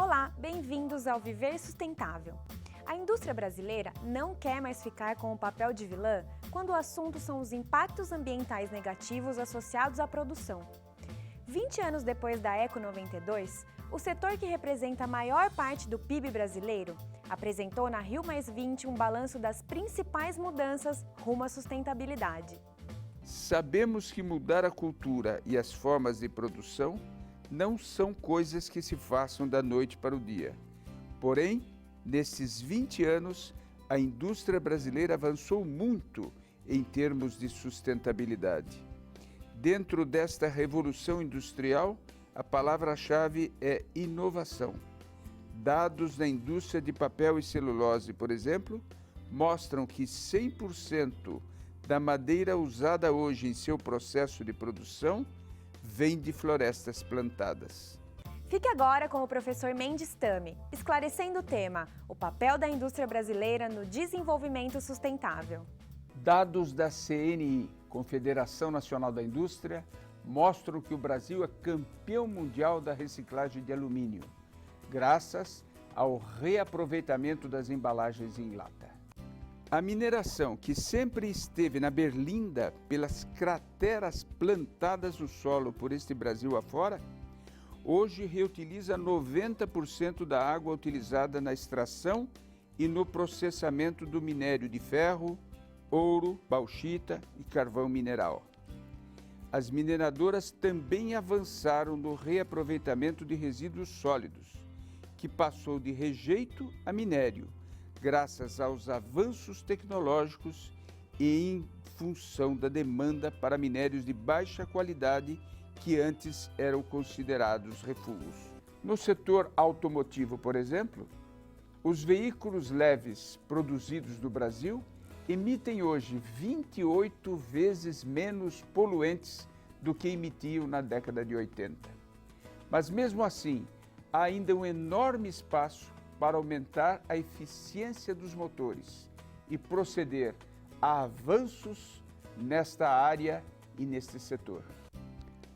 Olá, bem-vindos ao Viver Sustentável. A indústria brasileira não quer mais ficar com o papel de vilã quando o assunto são os impactos ambientais negativos associados à produção. 20 anos depois da Eco 92, o setor que representa a maior parte do PIB brasileiro apresentou na Rio+20 um balanço das principais mudanças rumo à sustentabilidade. Sabemos que mudar a cultura e as formas de produção não são coisas que se façam da noite para o dia. Porém, nesses 20 anos, a indústria brasileira avançou muito em termos de sustentabilidade. Dentro desta revolução industrial, a palavra-chave é inovação. Dados da indústria de papel e celulose, por exemplo, mostram que 100% da madeira usada hoje em seu processo de produção vem de florestas plantadas. Fique agora com o professor Mendes Tami, esclarecendo o tema, o papel da indústria brasileira no desenvolvimento sustentável. Dados da CNI, Confederação Nacional da Indústria, mostram que o Brasil é campeão mundial da reciclagem de alumínio, graças ao reaproveitamento das embalagens em lata. A mineração, que sempre esteve na berlinda pelas crateras plantadas no solo por este Brasil afora, hoje reutiliza 90% da água utilizada na extração e no processamento do minério de ferro, ouro, bauxita e carvão mineral. As mineradoras também avançaram no reaproveitamento de resíduos sólidos, que passou de rejeito a minério, graças aos avanços tecnológicos e em função da demanda para minérios de baixa qualidade que antes eram considerados refúgios. No setor automotivo, por exemplo, os veículos leves produzidos no Brasil emitem hoje 28 vezes menos poluentes do que emitiam na década de 80. Mas mesmo assim, há ainda um enorme espaço para aumentar a eficiência dos motores e proceder a avanços nesta área e neste setor.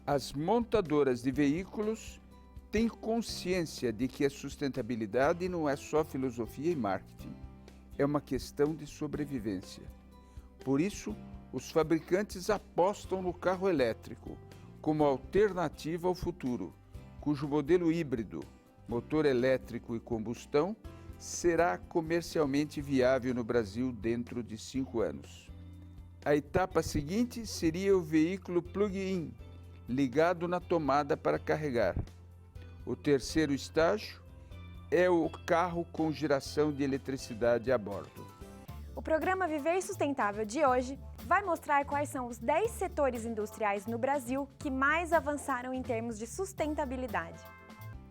As montadoras de veículos têm consciência de que a sustentabilidade não é só filosofia e marketing, é uma questão de sobrevivência. Por isso, os fabricantes apostam no carro elétrico como alternativa ao futuro, cujo modelo híbrido, motor elétrico e combustão, será comercialmente viável no Brasil dentro de 5 anos. A etapa seguinte seria o veículo plug-in, ligado na tomada para carregar. O terceiro estágio é o carro com geração de eletricidade a bordo. O programa Viver Sustentável de hoje vai mostrar quais são os 10 setores industriais no Brasil que mais avançaram em termos de sustentabilidade.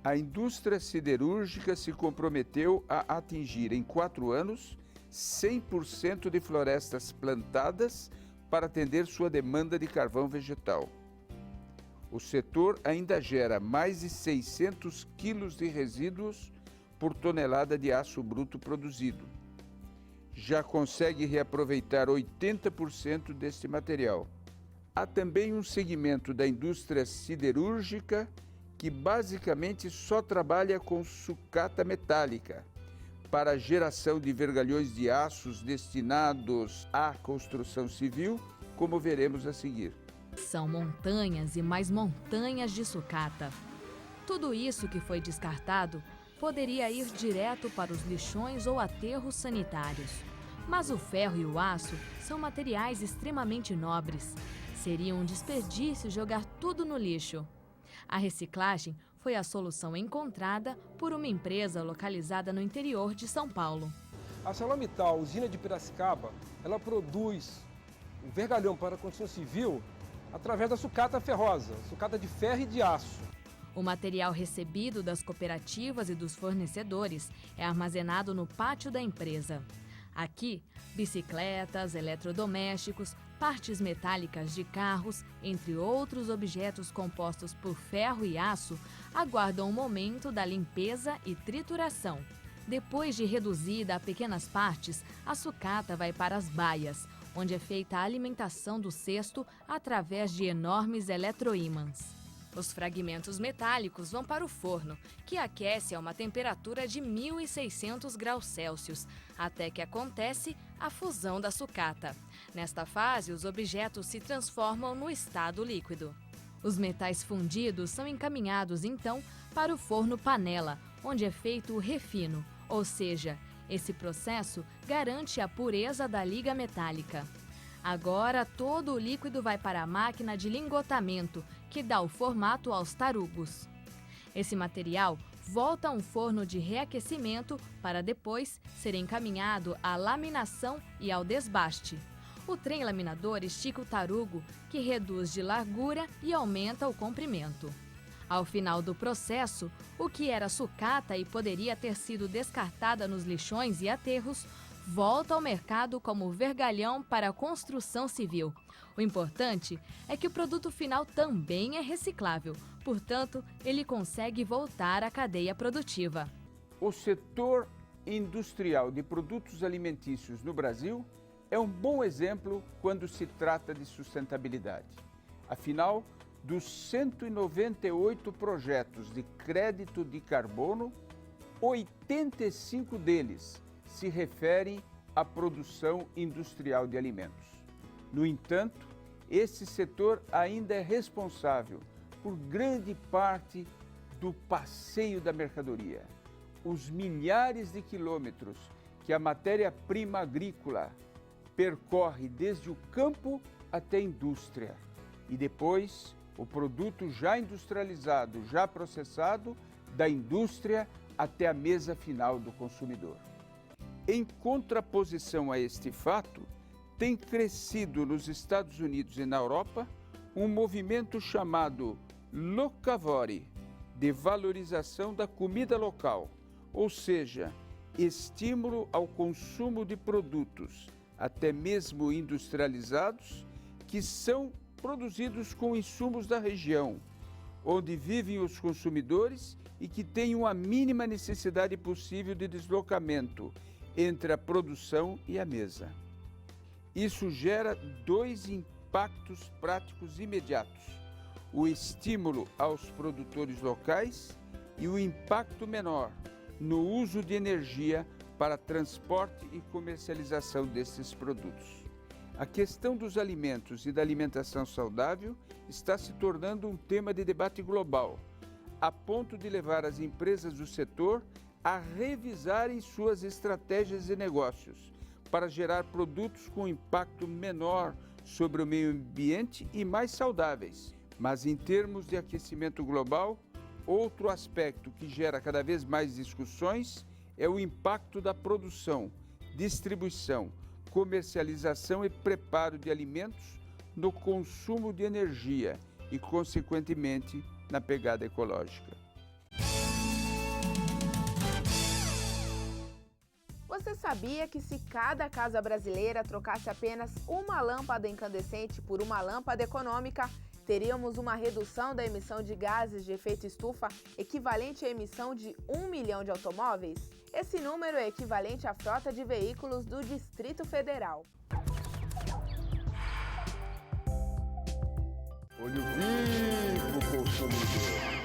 A indústria siderúrgica se comprometeu a atingir em 4 anos 100% de florestas plantadas para atender sua demanda de carvão vegetal. O setor ainda gera mais de 600 quilos de resíduos por tonelada de aço bruto produzido. Já consegue reaproveitar 80% deste material. Há também um segmento da indústria siderúrgica que basicamente só trabalha com sucata metálica para a geração de vergalhões de aços destinados à construção civil, como veremos a seguir. São montanhas e mais montanhas de sucata. Tudo isso que foi descartado poderia ir direto para os lixões ou aterros sanitários. Mas o ferro e o aço são materiais extremamente nobres. Seria um desperdício jogar tudo no lixo. A reciclagem foi a solução encontrada por uma empresa localizada no interior de São Paulo. A ArcelorMittal, usina de Piracicaba, ela produz o vergalhão para a construção civil através da sucata ferrosa, sucata de ferro e de aço. O material recebido das cooperativas e dos fornecedores é armazenado no pátio da empresa. Aqui, bicicletas, eletrodomésticos, partes metálicas de carros, entre outros objetos compostos por ferro e aço, aguardam o momento da limpeza e trituração. Depois de reduzida a pequenas partes, a sucata vai para as baias, onde é feita a alimentação do cesto através de enormes eletroímãs. Os fragmentos metálicos vão para o forno, que aquece a uma temperatura de 1.600 graus Celsius, até que acontece a fusão da sucata. Nesta fase, os objetos se transformam no estado líquido. Os metais fundidos são encaminhados, então, para o forno panela, onde é feito o refino, ou seja, esse processo garante a pureza da liga metálica. Agora, todo o líquido vai para a máquina de lingotamento, que dá o formato aos tarugos. Esse material volta a um forno de reaquecimento para depois ser encaminhado à laminação e ao desbaste. O trem laminador estica o tarugo, que reduz de largura e aumenta o comprimento. Ao final do processo, o que era sucata e poderia ter sido descartada nos lixões e aterros, volta ao mercado como vergalhão para a construção civil. O importante é que o produto final também é reciclável, portanto, ele consegue voltar à cadeia produtiva. O setor industrial de produtos alimentícios no Brasil é um bom exemplo quando se trata de sustentabilidade. Afinal, dos 198 projetos de crédito de carbono, 85 deles se referem à produção industrial de alimentos. No entanto, esse setor ainda é responsável por grande parte do passeio da mercadoria. Os milhares de quilômetros que a matéria-prima agrícola percorre desde o campo até a indústria e depois o produto já industrializado, já processado, da indústria até a mesa final do consumidor. Em contraposição a este fato, tem crescido nos Estados Unidos e na Europa um movimento chamado locavore, de valorização da comida local, ou seja, estímulo ao consumo de produtos, até mesmo industrializados, que são produzidos com insumos da região, onde vivem os consumidores e que têm a mínima necessidade possível de deslocamento entre a produção e a mesa. Isso gera dois impactos práticos imediatos: o estímulo aos produtores locais e o impacto menor no uso de energia para transporte e comercialização desses produtos. A questão dos alimentos e da alimentação saudável está se tornando um tema de debate global, a ponto de levar as empresas do setor a revisarem suas estratégias de negócios para gerar produtos com impacto menor sobre o meio ambiente e mais saudáveis. Mas em termos de aquecimento global, outro aspecto que gera cada vez mais discussões é o impacto da produção, distribuição, comercialização e preparo de alimentos no consumo de energia e, consequentemente, na pegada ecológica. Você sabia que se cada casa brasileira trocasse apenas uma lâmpada incandescente por uma lâmpada econômica, teríamos uma redução da emissão de gases de efeito estufa equivalente à emissão de 1 milhão de automóveis? Esse número é equivalente à frota de veículos do Distrito Federal. Olho vivo, consumidor!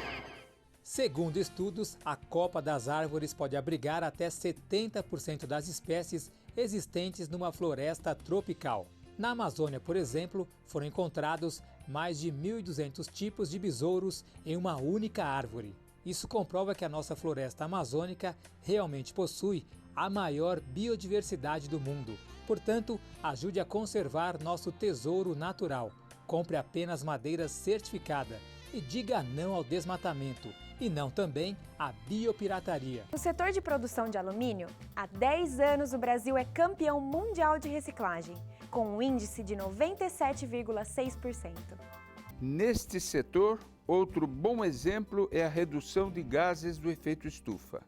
Segundo estudos, a copa das árvores pode abrigar até 70% das espécies existentes numa floresta tropical. Na Amazônia, por exemplo, foram encontrados mais de 1.200 tipos de besouros em uma única árvore. Isso comprova que a nossa floresta amazônica realmente possui a maior biodiversidade do mundo. Portanto, ajude a conservar nosso tesouro natural. Compre apenas madeira certificada e diga não ao desmatamento. E não também à biopirataria. No setor de produção de alumínio, há 10 anos o Brasil é campeão mundial de reciclagem, com um índice de 97,6%. Neste setor, outro bom exemplo é a redução de gases do efeito estufa.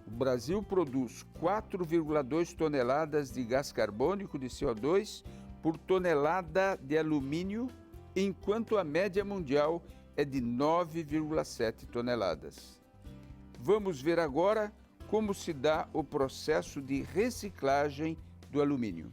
O Brasil produz 4,2 toneladas de gás carbônico de CO2 por tonelada de alumínio, enquanto a média mundial é de 9,7 toneladas. Vamos ver agora como se dá o processo de reciclagem do alumínio.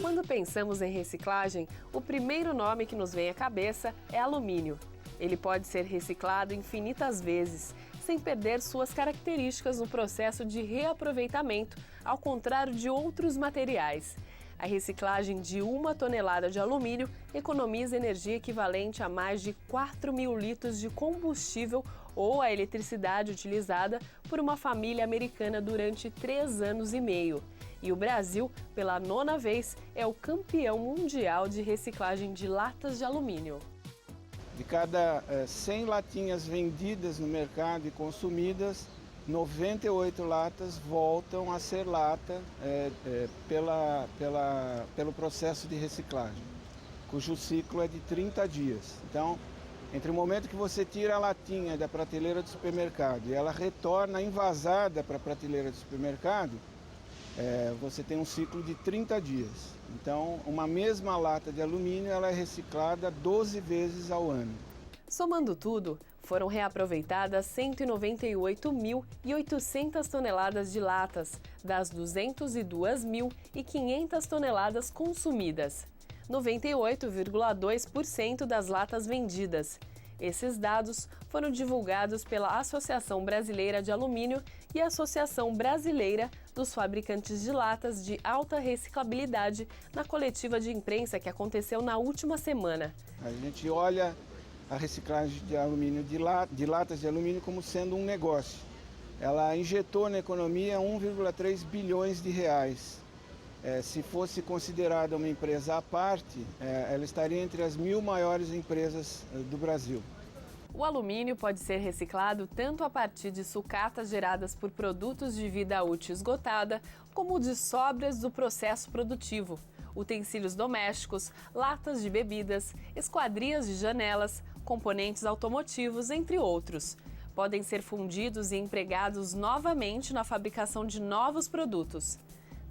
Quando pensamos em reciclagem, o primeiro nome que nos vem à cabeça é alumínio. Ele pode ser reciclado infinitas vezes, sem perder suas características no processo de reaproveitamento, ao contrário de outros materiais. A reciclagem de 1 tonelada de alumínio economiza energia equivalente a mais de 4.000 litros de combustível ou a eletricidade utilizada por uma família americana durante 3 anos e meio. E o Brasil, pela 9ª vez, é o campeão mundial de reciclagem de latas de alumínio. De cada 100 latinhas vendidas no mercado e consumidas, 98 latas voltam a ser lata pelo processo de reciclagem, cujo ciclo é de 30 dias. Então, entre o momento que você tira a latinha da prateleira do supermercado e ela retorna envasada para a prateleira do supermercado, você tem um ciclo de 30 dias. Então, uma mesma lata de alumínio ela é reciclada 12 vezes ao ano. Somando tudo, foram reaproveitadas 198.800 toneladas de latas, das 202.500 toneladas consumidas. 98,2% das latas vendidas. Esses dados foram divulgados pela Associação Brasileira de Alumínio e Associação Brasileira dos Fabricantes de Latas de Alta Reciclabilidade na coletiva de imprensa que aconteceu na última semana. A gente olha a reciclagem de alumínio, de latas de alumínio como sendo um negócio. Ela injetou na economia 1,3 bilhões de reais. Se fosse considerada uma empresa à parte, ela estaria entre as 1.000 maiores empresas do Brasil. O alumínio pode ser reciclado tanto a partir de sucatas geradas por produtos de vida útil esgotada, como de sobras do processo produtivo, utensílios domésticos, latas de bebidas, esquadrias de janelas, componentes automotivos, entre outros. Podem ser fundidos e empregados novamente na fabricação de novos produtos.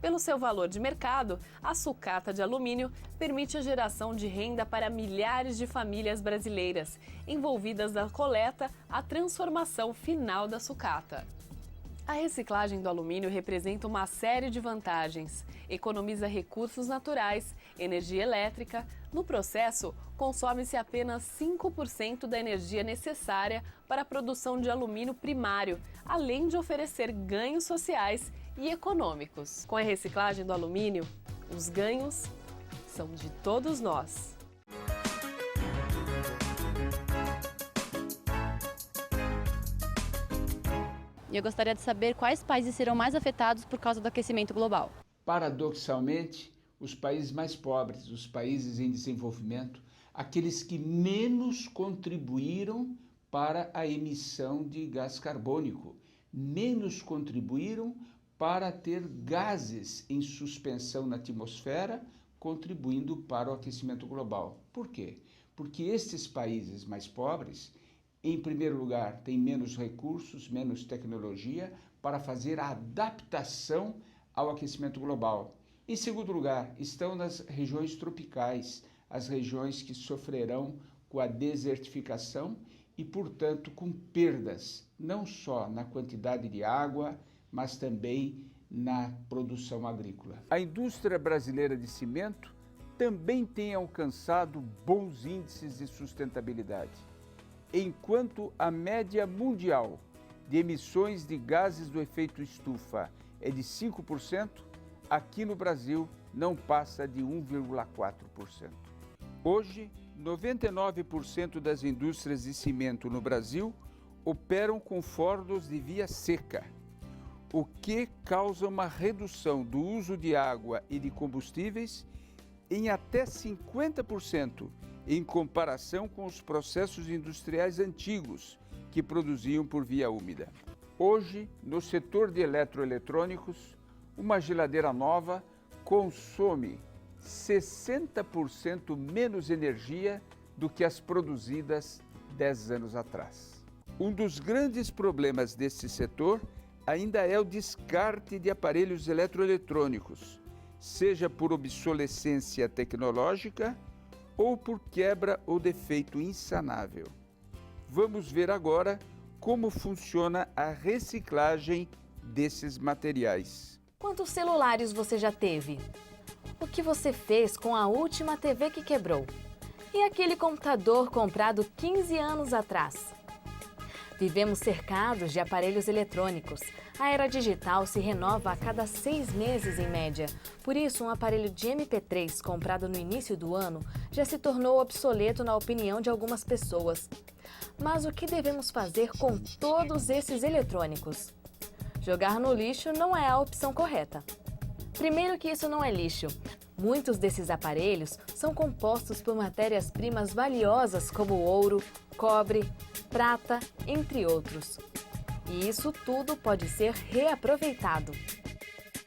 Pelo seu valor de mercado, a sucata de alumínio permite a geração de renda para milhares de famílias brasileiras, envolvidas da coleta à transformação final da sucata. A reciclagem do alumínio representa uma série de vantagens. Economiza recursos naturais, energia elétrica. No processo, consome-se apenas 5% da energia necessária para a produção de alumínio primário, além de oferecer ganhos sociais e econômicos. Com a reciclagem do alumínio, os ganhos são de todos nós. E eu gostaria de saber quais países serão mais afetados por causa do aquecimento global. Paradoxalmente, os países mais pobres, os países em desenvolvimento, aqueles que menos contribuíram para a emissão de gás carbônico, menos contribuíram para ter gases em suspensão na atmosfera, contribuindo para o aquecimento global. Por quê? Porque estes países mais pobres, em primeiro lugar, têm menos recursos, menos tecnologia para fazer a adaptação ao aquecimento global. Em segundo lugar, estão nas regiões tropicais, as regiões que sofrerão com a desertificação e, portanto, com perdas, não só na quantidade de água, mas também na produção agrícola. A indústria brasileira de cimento também tem alcançado bons índices de sustentabilidade. Enquanto a média mundial de emissões de gases do efeito estufa é de 5%, aqui no Brasil não passa de 1,4%. Hoje, 99% das indústrias de cimento no Brasil operam com fornos de via seca, o que causa uma redução do uso de água e de combustíveis em até 50% em comparação com os processos industriais antigos que produziam por via úmida. Hoje, no setor de eletroeletrônicos, uma geladeira nova consome 60% menos energia do que as produzidas 10 anos atrás. Um dos grandes problemas desse setor ainda é o descarte de aparelhos eletroeletrônicos, seja por obsolescência tecnológica ou por quebra ou defeito insanável. Vamos ver agora como funciona a reciclagem desses materiais. Quantos celulares você já teve? O que você fez com a última TV que quebrou? E aquele computador comprado 15 anos atrás? Vivemos cercados de aparelhos eletrônicos. A era digital se renova a cada 6 meses em média. Por isso, um aparelho de MP3 comprado no início do ano já se tornou obsoleto na opinião de algumas pessoas. Mas o que devemos fazer com todos esses eletrônicos? Jogar no lixo não é a opção correta. Primeiro que isso não é lixo. Muitos desses aparelhos são compostos por matérias-primas valiosas como ouro, cobre, prata, entre outros. E isso tudo pode ser reaproveitado.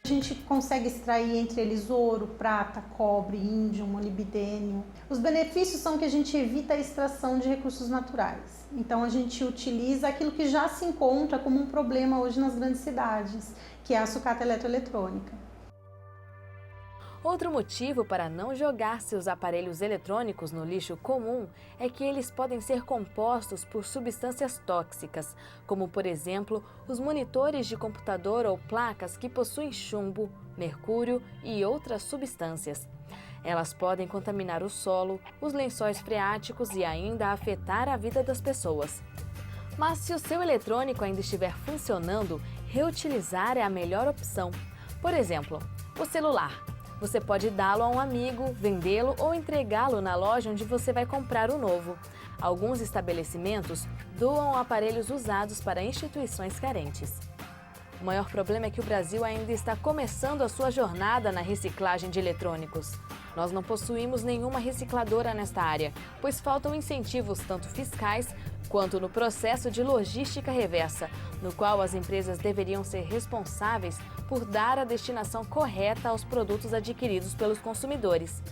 A gente consegue extrair entre eles ouro, prata, cobre, índio, molibdênio. Os benefícios são que a gente evita a extração de recursos naturais. Então a gente utiliza aquilo que já se encontra como um problema hoje nas grandes cidades, que é a sucata eletroeletrônica. Outro motivo para não jogar seus aparelhos eletrônicos no lixo comum é que eles podem ser compostos por substâncias tóxicas, como, por exemplo, os monitores de computador ou placas que possuem chumbo, mercúrio e outras substâncias. Elas podem contaminar o solo, os lençóis freáticos e ainda afetar a vida das pessoas. Mas se o seu eletrônico ainda estiver funcionando, reutilizar é a melhor opção. Por exemplo, o celular. Você pode dá-lo a um amigo, vendê-lo ou entregá-lo na loja onde você vai comprar o novo. Alguns estabelecimentos doam aparelhos usados para instituições carentes. O maior problema é que o Brasil ainda está começando a sua jornada na reciclagem de eletrônicos. Nós não possuímos nenhuma recicladora nesta área, pois faltam incentivos tanto fiscais quanto no processo de logística reversa, no qual as empresas deveriam ser responsáveis por dar a destinação correta aos produtos adquiridos pelos consumidores.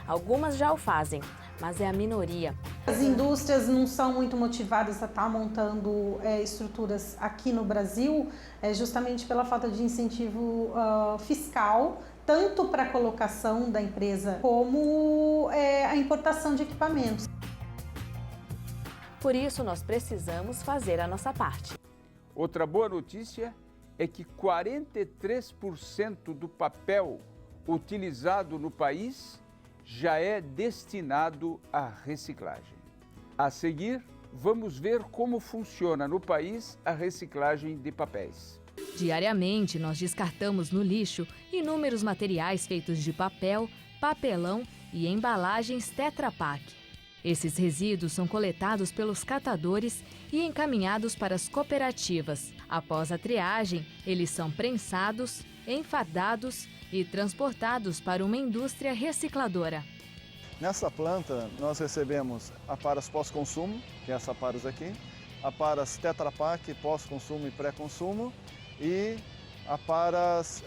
Algumas já o fazem, mas é a minoria. As indústrias não são muito motivadas a estar montando estruturas aqui no Brasil, justamente pela falta de incentivo fiscal, tanto para a colocação da empresa como a importação de equipamentos. Por isso, nós precisamos fazer a nossa parte. Outra boa notícia é que 43% do papel utilizado no país já é destinado à reciclagem. A seguir, vamos ver como funciona no país a reciclagem de papéis. Diariamente, nós descartamos no lixo inúmeros materiais feitos de papel, papelão e embalagens Tetra Pak. Esses resíduos são coletados pelos catadores e encaminhados para as cooperativas. Após a triagem, eles são prensados, enfardados e transportados para uma indústria recicladora. Nessa planta, nós recebemos aparas pós-consumo, que é essa aparas aqui, aparas Tetra Pak pós-consumo e pré-consumo e aparas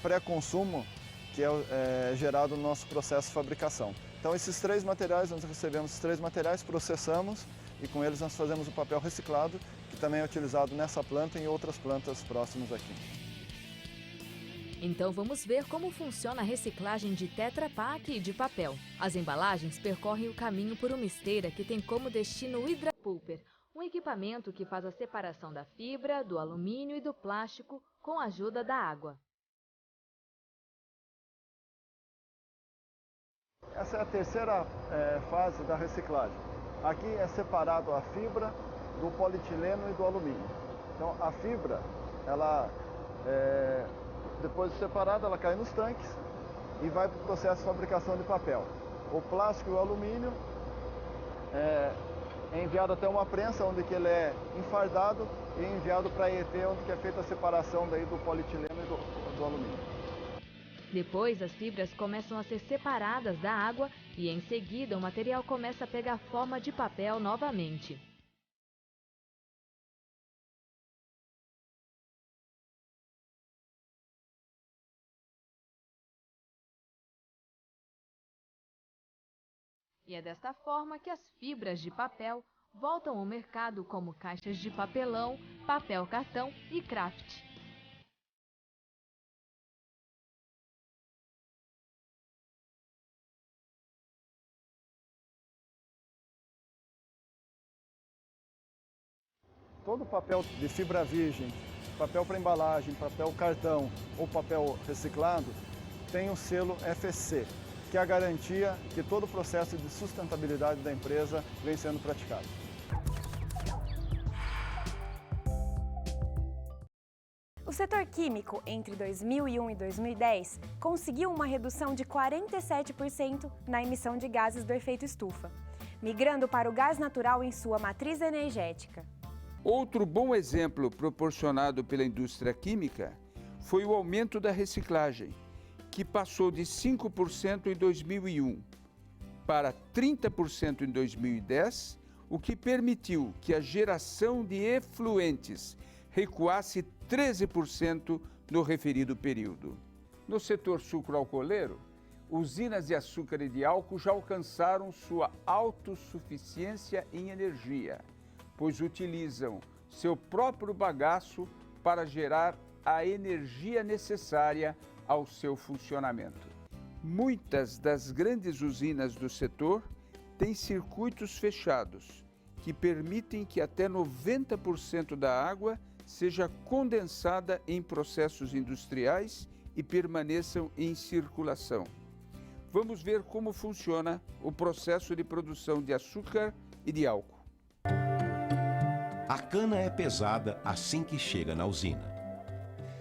pré-consumo, que é gerado no nosso processo de fabricação. Então esses 3 materiais, nós recebemos esses 3 materiais, processamos e com eles nós fazemos o papel reciclado, que também é utilizado nessa planta e em outras plantas próximas aqui. Então vamos ver como funciona a reciclagem de Tetra Pak e de papel. As embalagens percorrem o caminho por uma esteira que tem como destino o hidrapulper, um equipamento que faz a separação da fibra, do alumínio e do plástico com a ajuda da água. Essa é a terceira fase da reciclagem. Aqui é separado a fibra do polietileno e do alumínio. Então a fibra, ela depois de separada, ela cai nos tanques e vai para o processo de fabricação de papel. O plástico e o alumínio é enviado até uma prensa, onde que ele é enfardado e enviado para a ET, onde que é feita a separação daí do polietileno e do alumínio. Depois, as fibras começam a ser separadas da água e, em seguida, o material começa a pegar forma de papel novamente. E é desta forma que as fibras de papel voltam ao mercado como caixas de papelão, papel cartão e craft. Todo papel de fibra virgem, papel para embalagem, papel cartão ou papel reciclado tem o selo FSC, que é a garantia que todo o processo de sustentabilidade da empresa vem sendo praticado. O setor químico, entre 2001 e 2010, conseguiu uma redução de 47% na emissão de gases do efeito estufa, migrando para o gás natural em sua matriz energética. Outro bom exemplo proporcionado pela indústria química foi o aumento da reciclagem, que passou de 5% em 2001 para 30% em 2010, o que permitiu que a geração de efluentes recuasse 13% no referido período. No setor sucroalcooleiro, usinas de açúcar e de álcool já alcançaram sua autossuficiência em energia, pois utilizam seu próprio bagaço para gerar a energia necessária ao seu funcionamento. Muitas das grandes usinas do setor têm circuitos fechados, que permitem que até 90% da água seja condensada em processos industriais e permaneçam em circulação. Vamos ver como funciona o processo de produção de açúcar e de álcool. A cana é pesada assim que chega na usina.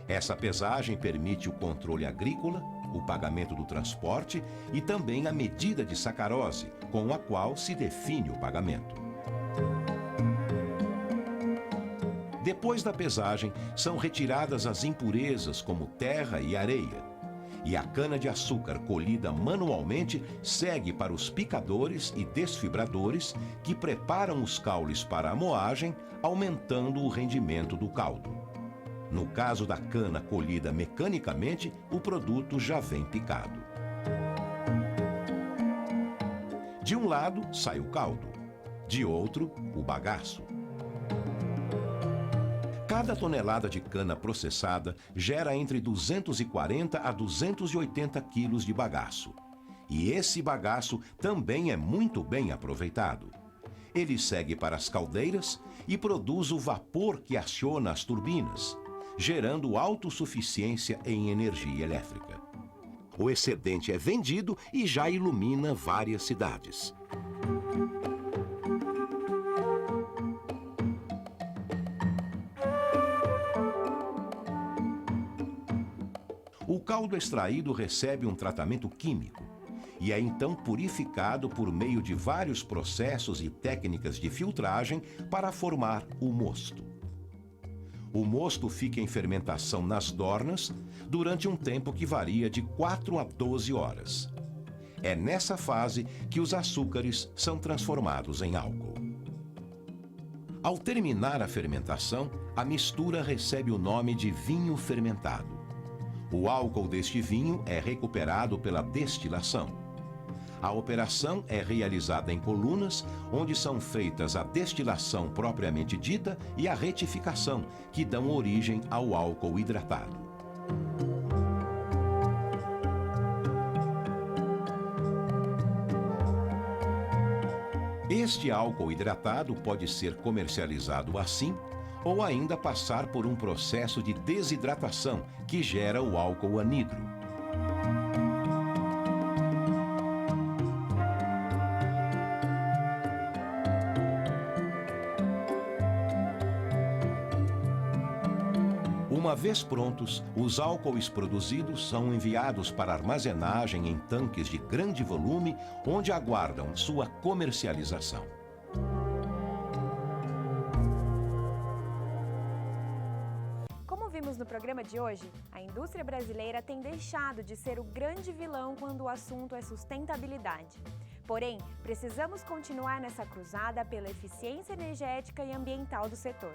Essa pesagem permite o controle agrícola, o pagamento do transporte e também a medida de sacarose, com a qual se define o pagamento. Depois da pesagem, são retiradas as impurezas como terra e areia. E a cana-de-açúcar colhida manualmente segue para os picadores e desfibradores que preparam os caules para a moagem, aumentando o rendimento do caldo. No caso da cana colhida mecanicamente, o produto já vem picado. De um lado sai o caldo, de outro o bagaço. Cada tonelada de cana processada gera entre 240 a 280 quilos de bagaço. E esse bagaço também é muito bem aproveitado. Ele segue para as caldeiras e produz o vapor que aciona as turbinas, gerando autossuficiência em energia elétrica. O excedente é vendido e já ilumina várias cidades. O caldo extraído recebe um tratamento químico e é então purificado por meio de vários processos e técnicas de filtragem para formar o mosto. O mosto fica em fermentação nas dornas durante um tempo que varia de 4 a 12 horas. É nessa fase que os açúcares são transformados em álcool. Ao terminar a fermentação, a mistura recebe o nome de vinho fermentado. O álcool deste vinho é recuperado pela destilação. A operação é realizada em colunas, onde são feitas a destilação propriamente dita e a retificação, que dão origem ao álcool hidratado. Este álcool hidratado pode ser comercializado assim, ou ainda passar por um processo de desidratação que gera o álcool anidro. Uma vez prontos, os álcoois produzidos são enviados para armazenagem em tanques de grande volume, onde aguardam sua comercialização. No programa de hoje, a indústria brasileira tem deixado de ser o grande vilão quando o assunto é sustentabilidade. Porém, precisamos continuar nessa cruzada pela eficiência energética e ambiental do setor.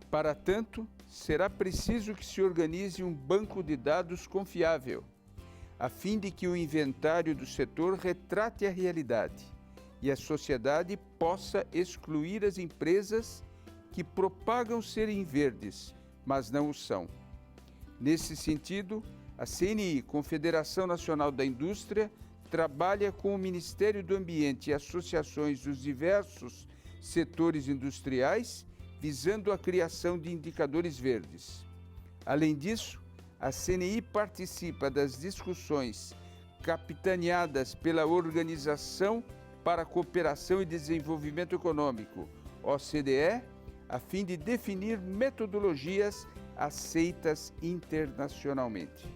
Para tanto, será preciso que se organize um banco de dados confiável, a fim de que o inventário do setor retrate a realidade e a sociedade possa excluir as empresas que propagam serem verdes, mas não o são. Nesse sentido, a CNI, Confederação Nacional da Indústria, trabalha com o Ministério do Ambiente e associações dos diversos setores industriais, visando a criação de indicadores verdes. Além disso, a CNI participa das discussões capitaneadas pela Organização para a Cooperação e Desenvolvimento Econômico, OCDE, a fim de definir metodologias aceitas internacionalmente.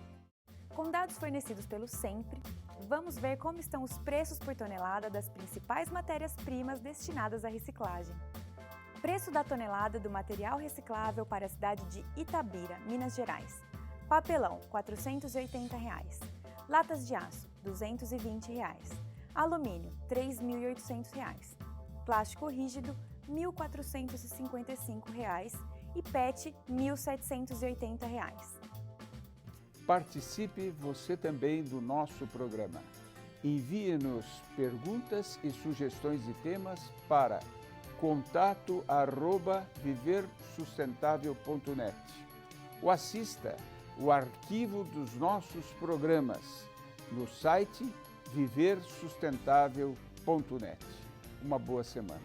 Com dados fornecidos pelo SEMPRE, vamos ver como estão os preços por tonelada das principais matérias-primas destinadas à reciclagem. Preço da tonelada do material reciclável para a cidade de Itabira, Minas Gerais. Papelão, R$ 480. Latas de aço, R$ 220. Alumínio, R$ 3.800. Plástico rígido, R$ 1.455. E PET, R$ 1.780. Participe você também do nosso programa. Envie-nos perguntas e sugestões de temas para contato@viversustentável.net. Ou assista o arquivo dos nossos programas no site viversustentável.net. Uma boa semana.